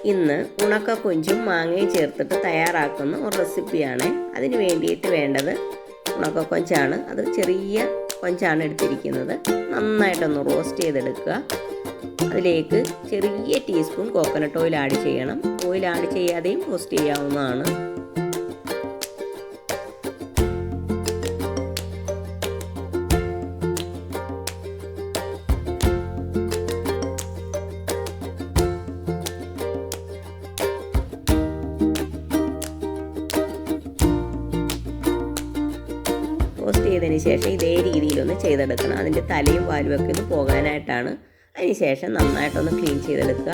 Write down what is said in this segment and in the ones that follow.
ഇന്ന് ഉണക്കക്കൊഞ്ചും മാങ്ങയും ചേർത്തിട്ട് തയ്യാറാക്കുന്ന ഒരു റെസിപ്പിയാണ്. അതിന് വേണ്ടിയിട്ട് വേണ്ടത് ഉണക്കക്കൊഞ്ചാണ്. അത് ചെറിയ കൊഞ്ചാണ് എടുത്തിരിക്കുന്നത്. നന്നായിട്ടൊന്ന് റോസ്റ്റ് ചെയ്തെടുക്കുക. അതിലേക്ക് ചെറിയ ടീസ്പൂൺ കോക്കനട്ട് ഓയിൽ ആഡ് ചെയ്യണം. ഓയിൽ ആഡ് ചെയ്യാതെയും റോസ്റ്റ് ചെയ്യാവുന്നതാണ്. റോസ്റ്റ് ചെയ്തതിന് ശേഷം ഇതേ രീതിയിലൊന്ന് ചെയ്തെടുക്കണം. അതിൻ്റെ തലയും വാലും ഒക്കെ ഒന്ന് പോകാനായിട്ടാണ്. അതിന് ശേഷം നന്നായിട്ടൊന്ന് ക്ലീൻ ചെയ്തെടുക്കുക.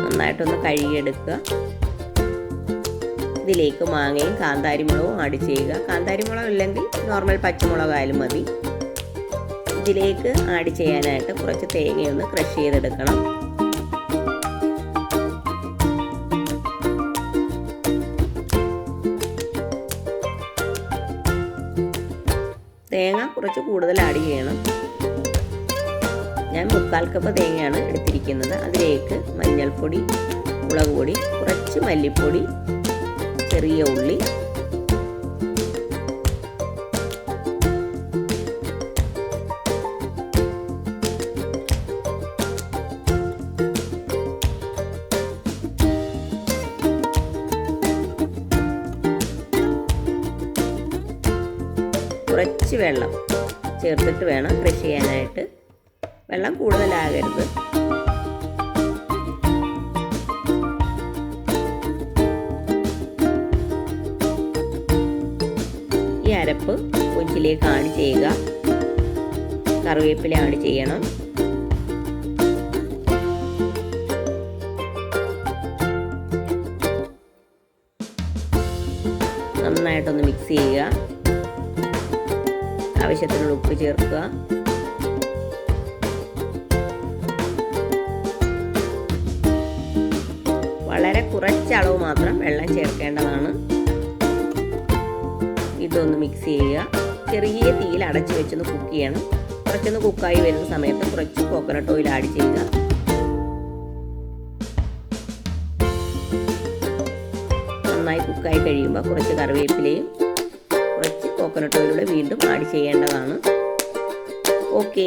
നന്നായിട്ടൊന്ന് കഴുകിയെടുക്കുക. ഇതിലേക്ക് മാങ്ങയും കാന്താരിമുളകും ആഡ് ചെയ്യുക. കാന്താരിമുളക് ഇല്ലെങ്കിൽ നോർമൽ പച്ചമുളകായാലും മതി. ഇതിലേക്ക് ആഡ് ചെയ്യാനായിട്ട് കുറച്ച് തേങ്ങയൊന്ന് ക്രഷ് ചെയ്തെടുക്കണം. തേങ്ങ കുറച്ച് കൂടുതൽ ആഡ് ചെയ്യണം. ഞാൻ 3/4 കപ്പ് തേങ്ങയാണ് എടുത്തിരിക്കുന്നത്. അതിലേക്ക് മഞ്ഞൾപ്പൊടി, മുളക് പൊടി, കുറച്ച് മല്ലിപ്പൊടി, ചെറിയ ഉള്ളി, കുറച്ച് വെള്ളം ചേർത്തിട്ട് വേണം ക്രഷ് ചെയ്യാനായിട്ട്. വെള്ളം കൂടുതലാകരുത്. ഈ അരപ്പ് കൊഞ്ചിലേക്ക് ആഡ് ചെയ്യുക. കറിവേപ്പില ആഡ് ചെയ്യണം. നന്നായിട്ടൊന്ന് മിക്സ് ചെയ്യുക. ആവശ്യത്തിനുള്ള ഉപ്പ് ചേർക്കുക. വളരെ കുറച്ച് അളവ് മാത്രം വെള്ളം ചേർക്കേണ്ടതാണ്. ഇതൊന്ന് മിക്സ് ചെയ്യുക. ചെറിയ തീയിൽ അടച്ചു വെച്ചൊന്ന് കുക്ക് ചെയ്യണം. കുറച്ചൊന്ന് കുക്കായി വരുന്ന സമയത്ത് കുറച്ച് കോക്കനട്ട് ഓയിൽ ആഡ് ചെയ്യുക. നന്നായി കുക്കായി കഴിയുമ്പോൾ കുറച്ച് കറിവേപ്പിലയും കുറച്ച് കോക്കനട്ട് ഓയിലൂടെ വീണ്ടും ആഡ് ചെയ്യേണ്ടതാണ്. ഓക്കേ.